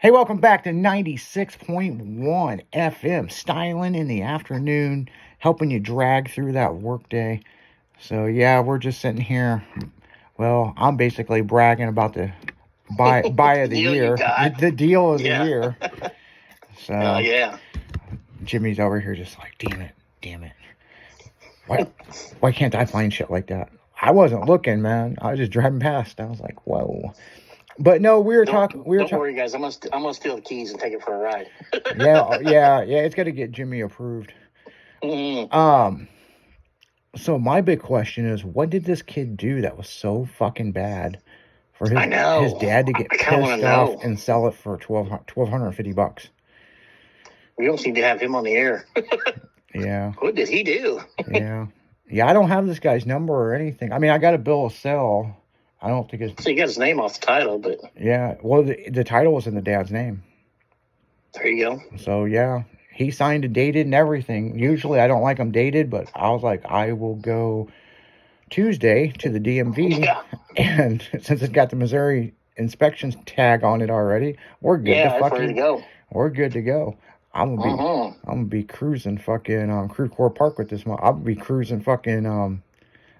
Hey, welcome back to 96.1 FM, styling in the afternoon, helping you drag through that workday. So, yeah, we're just sitting here. Well, I'm basically bragging about the buy of the deal you year, got. the deal of the Yeah. year. So, Yeah. Jimmy's over here just like, damn it. Why can't I find shit like that? I wasn't looking, man. I was just driving past. I was like, whoa. But no, we were talking. Don't worry, guys. I'm gonna steal the keys and take it for a ride. yeah. It's got to get Jimmy approved. So my big question is, what did this kid do that was so fucking bad for his dad to get pissed off and sell it for $1,250? We don't seem to have him on the air. Yeah. What did he do? Yeah. I don't have this guy's number or anything. I mean, I got a bill of sale. I don't think it's... So you got his name off the title, but... Yeah. Well, the title was in the dad's name. There you go. So, yeah. He signed and dated and everything. Usually I don't like them dated, but I was like, I will go Tuesday to the DMV. Yeah. And since it's got the Missouri inspections tag on it already, we're good ready to go. We're good to go. I'm gonna be cruising fucking Crew Corps Park with this. I'll be cruising fucking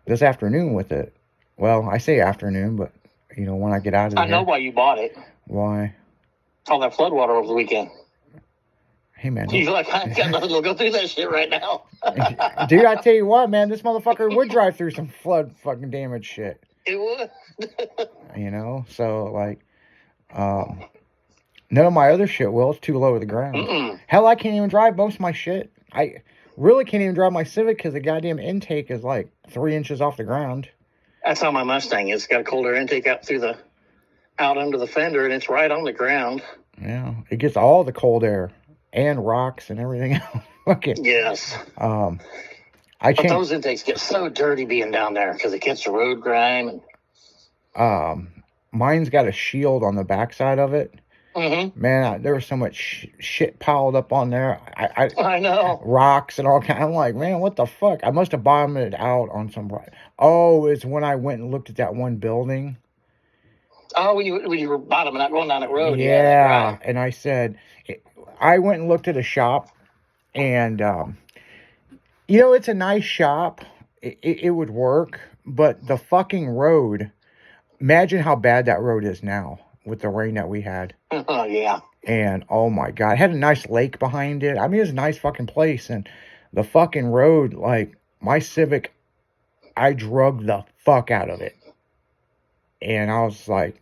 this afternoon with it. Well, I say afternoon, but you know when I get out of there. I know why you bought it. Why? All that flood water over the weekend. Hey man, you're like, I ain't got nothing to go through that shit right now. Dude, I tell you what, man, this motherfucker would drive through some flood fucking damage shit. It would. You know, so like, none of my other shit will. It's too low to the ground. Hell, I can't even drive most of my shit. I really can't even drive my Civic because the goddamn intake is like 3 inches off the ground. That's how my Mustang is. It's got a cold air intake out under the fender, and it's right on the ground. Yeah, it gets all the cold air and rocks and everything else. Okay. Yes. But those intakes get so dirty being down there because it gets the road grime. Mine's got a shield on the backside of it. Mm-hmm. Man, there was so much shit piled up on there. I know. Rocks and all kinds. I'm like, man, what the fuck? I must have bottomed it out on some... Oh, it's when I went and looked at that one building. Oh, when you were bottoming out going down that road. Yeah, right. And I said... I went and looked at a shop, and, you know, it's a nice shop. It would work, but the fucking road... Imagine how bad that road is now with the rain that we had. Oh, yeah. And, oh, my God. It had a nice lake behind it. I mean, it was a nice fucking place. And the fucking road, like, my Civic, I drug the fuck out of it. And I was like,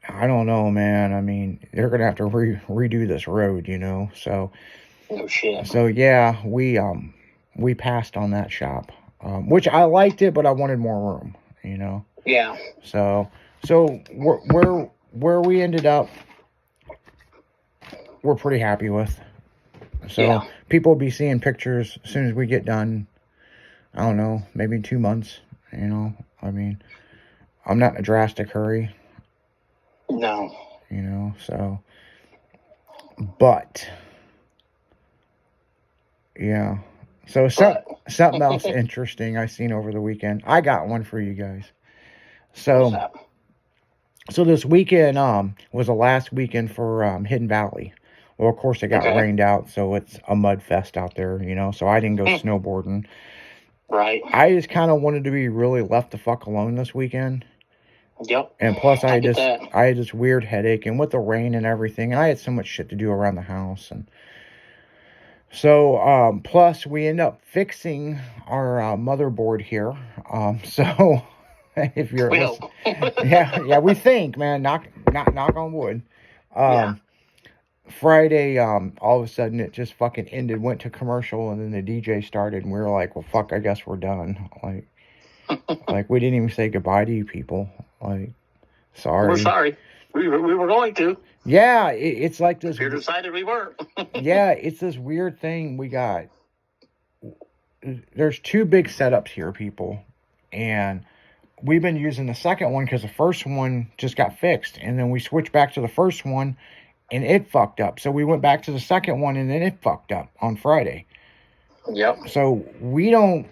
I don't know, man. I mean, they're going to have to redo this road, you know? So, no shit. So, yeah, we passed on that shop, which I liked it, but I wanted more room, you know? Yeah. So where we ended up, we're pretty happy with. So yeah. People will be seeing pictures as soon as we get done. I don't know, maybe 2 months, you know? I mean, I'm not in a drastic hurry. No. You know, so. But, yeah. So something else interesting I seen over the weekend. I got one for you guys. So this weekend was the last weekend for Hidden Valley. Well, of course, it got rained out, so it's a mud fest out there, you know. So I didn't go snowboarding. Right. I just kind of wanted to be really left the fuck alone this weekend. Yep. And plus, I had this weird headache, and with the rain and everything, and I had so much shit to do around the house, and so plus we end up fixing our motherboard here. So. If you're yeah, we think, man, knock on wood. Friday, all of a sudden it just fucking ended, went to commercial, and then the DJ started, and we were like, well, fuck, I guess we're done. Like we didn't even say goodbye to you people. Like, sorry. We're sorry. We were going to. Yeah, it's like this. You decided we weren't. Yeah, it's this weird thing we got. There's 2 big setups here, people, and we've been using the second one because the first one just got fixed. And then we switched back to the first one and it fucked up. So we went back to the second one and then it fucked up on Friday. Yep. So we don't...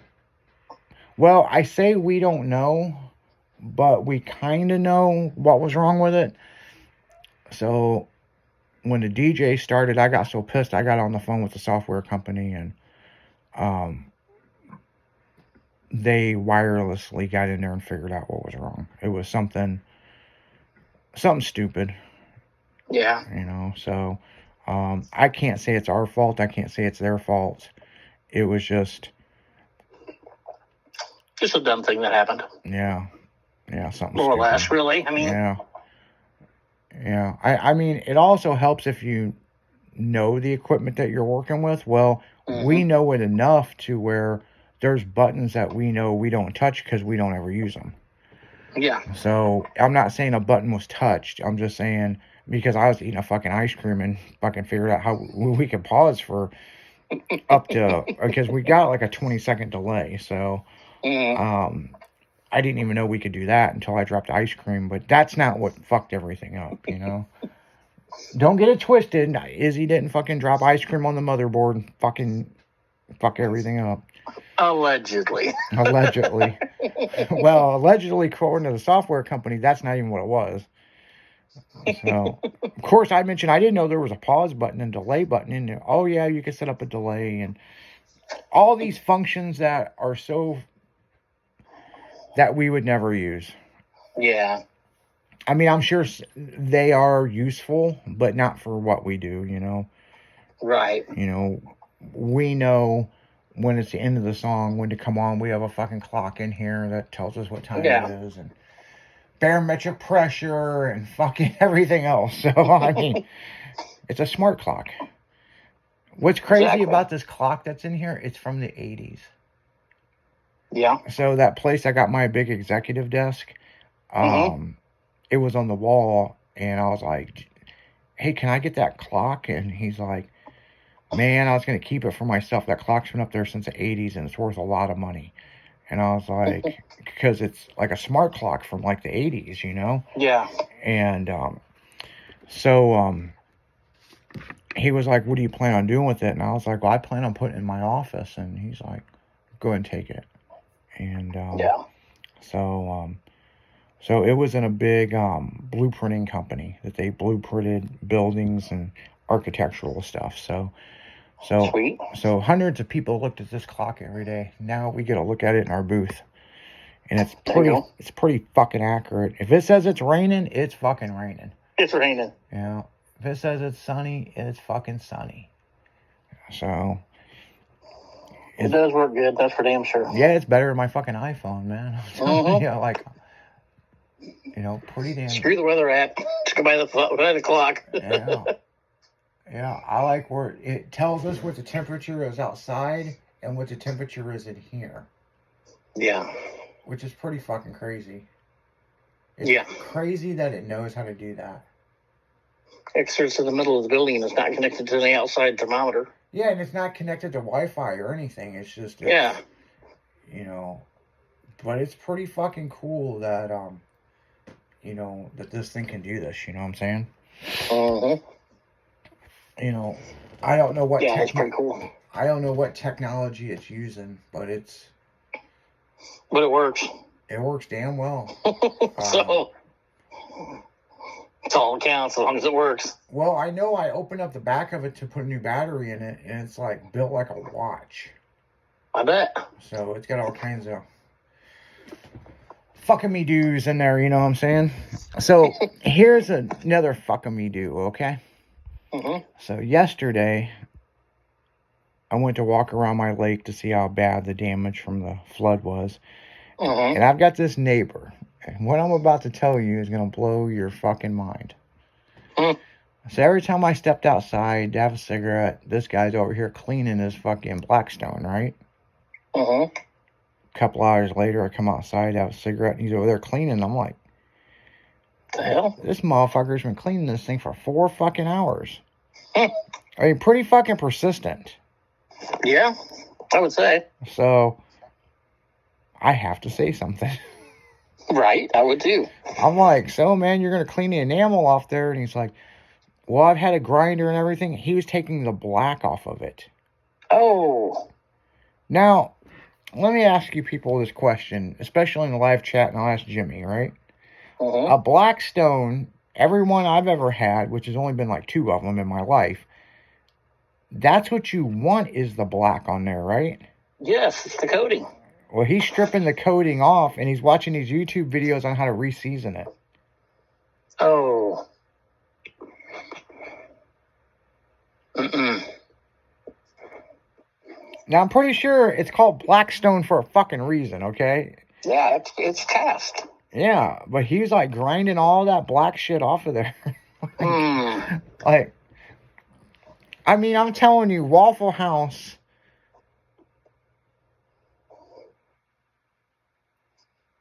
Well, I say we don't know, but we kind of know what was wrong with it. So when the DJ started, I got so pissed. I got on the phone with the software company, and they wirelessly got in there and figured out what was wrong. It was something stupid. Yeah. You know, so I can't say it's our fault. I can't say it's their fault. It was just a dumb thing that happened. Yeah, something more stupid. or less, really. I mean, yeah. I mean, it also helps if you know the equipment that you're working with. Well, we know it enough to where there's buttons that we know we don't touch because we don't ever use them. Yeah. So I'm not saying a button was touched. I'm just saying because I was eating a fucking ice cream and fucking figured out how we could pause for up to, because we got like a 20-second delay. So I didn't even know we could do that until I dropped ice cream. But that's not what fucked everything up, you know. Don't get it twisted. Izzy didn't fucking drop ice cream on the motherboard and fucking fuck everything up. Allegedly. Well, allegedly, according to the software company, that's not even what it was. So, of course, I mentioned I didn't know there was a pause button and delay button in there. Oh, yeah, you can set up a delay and all these functions that are so that we would never use. Yeah. I mean, I'm sure they are useful, but not for what we do, you know. Right. You know, we know when it's the end of the song, when to come on. We have a fucking clock in here that tells us what time it is, and barometric pressure and fucking everything else. So, I mean, it's a smart clock. What's crazy about this clock that's in here, it's from the 80s. Yeah. So that place I got my big executive desk, it was on the wall, and I was like, hey, can I get that clock? And he's like, man, I was going to keep it for myself. That clock's been up there since the 80s, and it's worth a lot of money. And I was like, because it's like a smart clock from like the 80s, you know? Yeah. And so he was like, what do you plan on doing with it? And I was like, well, I plan on putting it in my office. And he's like, go ahead and take it. And so it was in a big blueprinting company that they blueprinted buildings and architectural stuff. So Sweet. So hundreds of people looked at this clock every day. Now we get to look at it in our booth. And it's pretty fucking accurate. If it says it's raining, it's fucking raining. It's raining. Yeah. If it says it's sunny, it's fucking sunny. So it does work good, that's for damn sure. Yeah, it's better than my fucking iPhone, man. Yeah, like, you know, pretty damn. Screw the weather app. Just go by the clock. Yeah, I like where it tells us what the temperature is outside and what the temperature is in here. Yeah. Which is pretty fucking crazy. It's crazy that it knows how to do that. It's in the middle of the building and it's not connected to the outside thermometer. Yeah, and it's not connected to Wi-Fi or anything. It's just, you know, but it's pretty fucking cool that, you know, that this thing can do this. You know what I'm saying? You know, I don't know what. Yeah, it's pretty cool. I don't know what technology it's using, but But it works. It works damn well. So it's all that counts as long as it works. Well, I know I opened up the back of it to put a new battery in it, and it's like built like a watch. I bet. So it's got all kinds of fucking me do's in there, you know what I'm saying? So here's another fucking me do, okay? So yesterday, I went to walk around my lake to see how bad the damage from the flood was. And I've got this neighbor. And what I'm about to tell you is going to blow your fucking mind. So every time I stepped outside to have a cigarette, this guy's over here cleaning his fucking Blackstone, right? A couple hours later, I come outside to have a cigarette, and he's over there cleaning. I'm like, the hell? This motherfucker's been cleaning this thing for 4 fucking hours. I mean, pretty fucking persistent. Yeah, I would say. So, I have to say something. Right, I would too. I'm like, so man, you're going to clean the enamel off there? And he's like, well, I've had a grinder and everything. He was taking the black off of it. Oh. Now, let me ask you people this question, especially in the live chat, and I'll ask Jimmy, right? A Blackstone everyone I've ever had, which has only been like 2 of them in my life, that's what you want is the black on there, right? Yes, it's the coating. Well, he's stripping the coating off, and he's watching these YouTube videos on how to re-season it. Oh. Mm-mm. Now, I'm pretty sure it's called Blackstone for a fucking reason, okay? Yeah, it's cast. Yeah, but he's like grinding all that black shit off of there. Like, I mean, I'm telling you, Waffle House.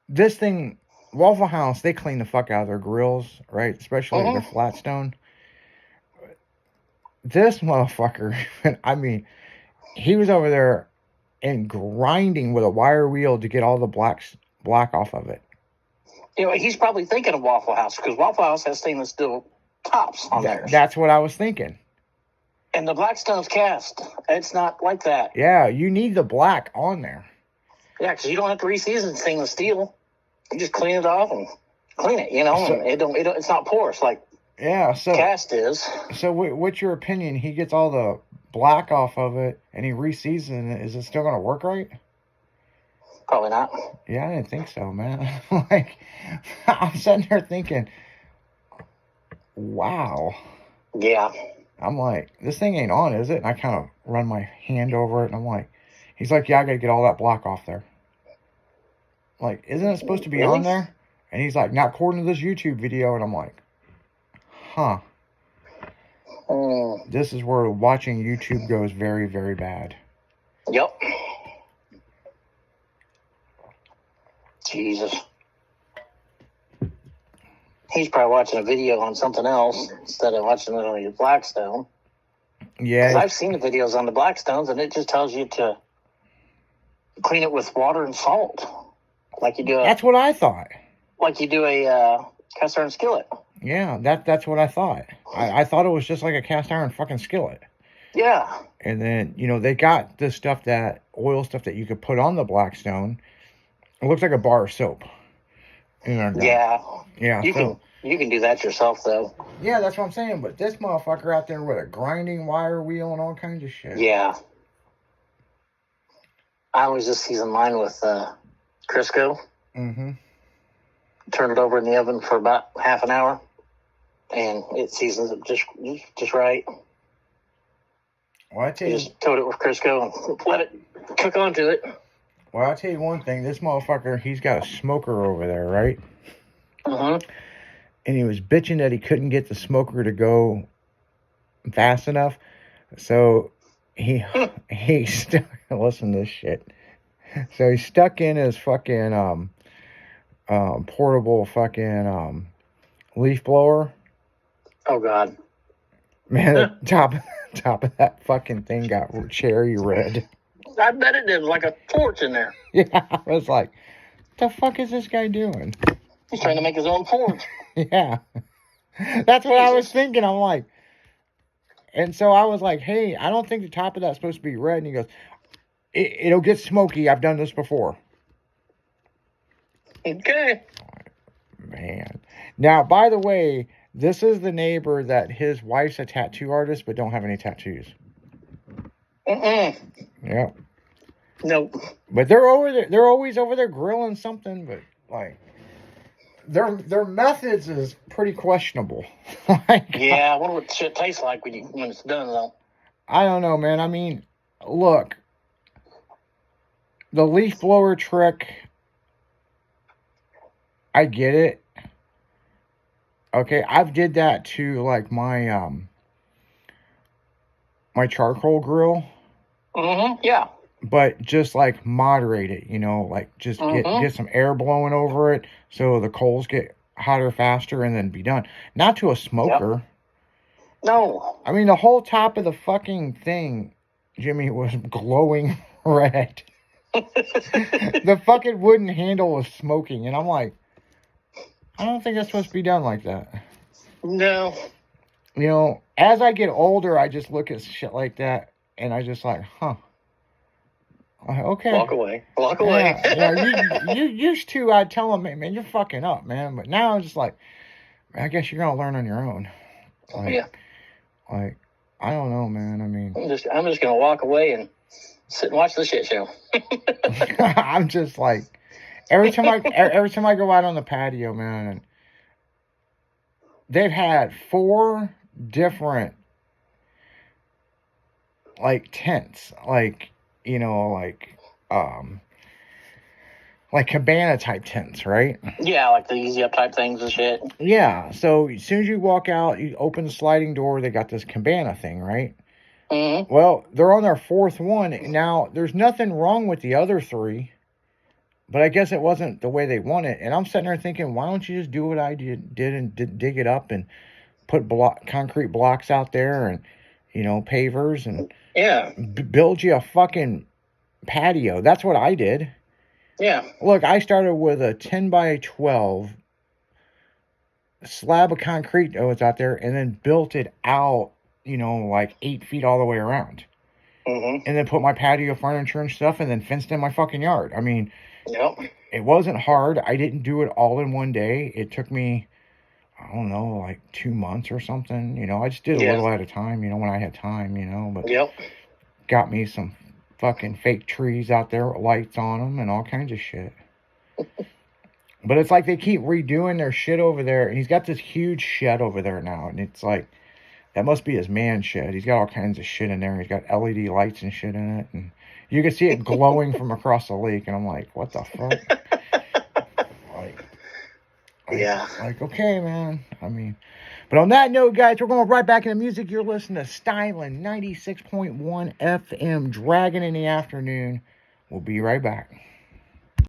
This thing, Waffle House, they clean the fuck out of their grills, right? Especially their Flatstone. This motherfucker, I mean, he was over there and grinding with a wire wheel to get all the black off of it. You know, he's probably thinking of Waffle House because Waffle House has stainless steel tops on theirs. That's what I was thinking. And the Blackstone's cast. It's not like that. Yeah, you need the black on there. Yeah, because you don't have to re-season stainless steel. You just clean it off and clean it, you know. So, and it's not porous like cast is. So what's your opinion? He gets all the black off of it and he re-seasons it. Is it still going to work right? Probably not. Yeah, I didn't think so, man. Like, I'm sitting there thinking, wow. Yeah. I'm like, this thing ain't on, is it? And I kind of run my hand over it, and I'm like, he's like, yeah, I got to get all that black off there. Like, isn't it supposed to be on there? And he's like, not according to this YouTube video. And I'm like, huh. This is where watching YouTube goes very, very bad. Yep. Jesus. He's probably watching a video on something else instead of watching it on your Blackstone. Yeah. Because I've seen the videos on the Blackstones, and it just tells you to clean it with water and salt. Like you do That's what I thought. Like you do a cast iron skillet. Yeah, that's what I thought. I thought it was just like a cast iron fucking skillet. Yeah. And then, you know, they got this stuff, that oil stuff that you could put on the Blackstone. It looks like a bar of soap. Yeah. Yeah. You can do that yourself, though. Yeah, that's what I'm saying. But this motherfucker out there with a grinding wire wheel and all kinds of shit. Yeah. I always just season mine with Crisco. Mm-hmm. Turn it over in the oven for about half an hour, and it seasons it just right. Well, I tell you, just coat it with Crisco and let it cook onto it. Well, I'll tell you one thing. This motherfucker, he's got a smoker over there, right? Mm-hmm. And he was bitching that he couldn't get the smoker to go fast enough. So he stuck. Listen to this shit. So he stuck in his fucking portable fucking leaf blower. Oh God. Man, the top of that fucking thing got cherry red. I bet it did, like a torch in there. Yeah, I was like, what the fuck is this guy doing? He's trying to make his own forge. Yeah. That's what I was thinking. I'm like, and so I was like, hey, I don't think the top of that's supposed to be red. And he goes, it'll get smoky. I've done this before. Okay. Man. Now, by the way, this is the neighbor that his wife's a tattoo artist, but don't have any tattoos. Yep. Nope. But they're over there. They're always over there grilling something, but like their methods is pretty questionable. Yeah, I wonder what shit tastes like when it's done, though. I don't know, man. I mean, look, the leaf blower trick, I get it. Okay, I've did that to like my my charcoal grill. Mm-hmm. Yeah. But just like moderate it, you know, like just get some air blowing over it so the coals get hotter faster and then be done. Not to a smoker. Yep. No. I mean, the whole top of the fucking thing, Jimmy, was glowing red. The fucking wooden handle was smoking, and I'm like, I don't think that's supposed to be done like that. No. You know, as I get older, I just look at shit like that, and I just like, huh. Okay. Walk away. Walk away. Yeah, you used to, I'd tell them, man, you're fucking up, man. But now I'm just like, I guess you're gonna learn on your own. Like, like, I don't know, man. I mean, I'm just gonna walk away and sit and watch the shit show. I'm just like, every time I go out on the patio, man, and they've had 4 different like tents, like, you know, like cabana type tents, right? Yeah, like the easy up type things and shit. Yeah. So as soon as you walk out, you open the sliding door, they got this cabana thing, right? Mm-hmm. Well, they're on their 4th one. Now, there's nothing wrong with the other 3, but I guess it wasn't the way they want it. And I'm sitting there thinking, why don't you just do what I did and dig it up and put concrete blocks out there and, you know, pavers and build you a fucking patio. That's what I did. Yeah. Look, I started with a 10 by 12 slab of concrete that was out there and then built it out, you know, like 8 feet all the way around. Mm-hmm. And then put my patio furniture and stuff and then fenced in my fucking yard. I mean, yep. It wasn't hard. I didn't do it all in one day. It took me, I don't know, like 2 months or something. You know, I just did a little at a time, you know, when I had time, you know. But got me some fucking fake trees out there with lights on them and all kinds of shit. But it's like they keep redoing their shit over there. And he's got this huge shed over there now. And it's like, that must be his man shed. He's got all kinds of shit in there. He's got LED lights and shit in it. And you can see it glowing from across the lake. And I'm like, what the fuck? Like, okay, man. I mean, but on that note, guys, we're going right back into music. You're listening to Stylin' 96.1 FM, Dragon in the Afternoon. We'll be right back.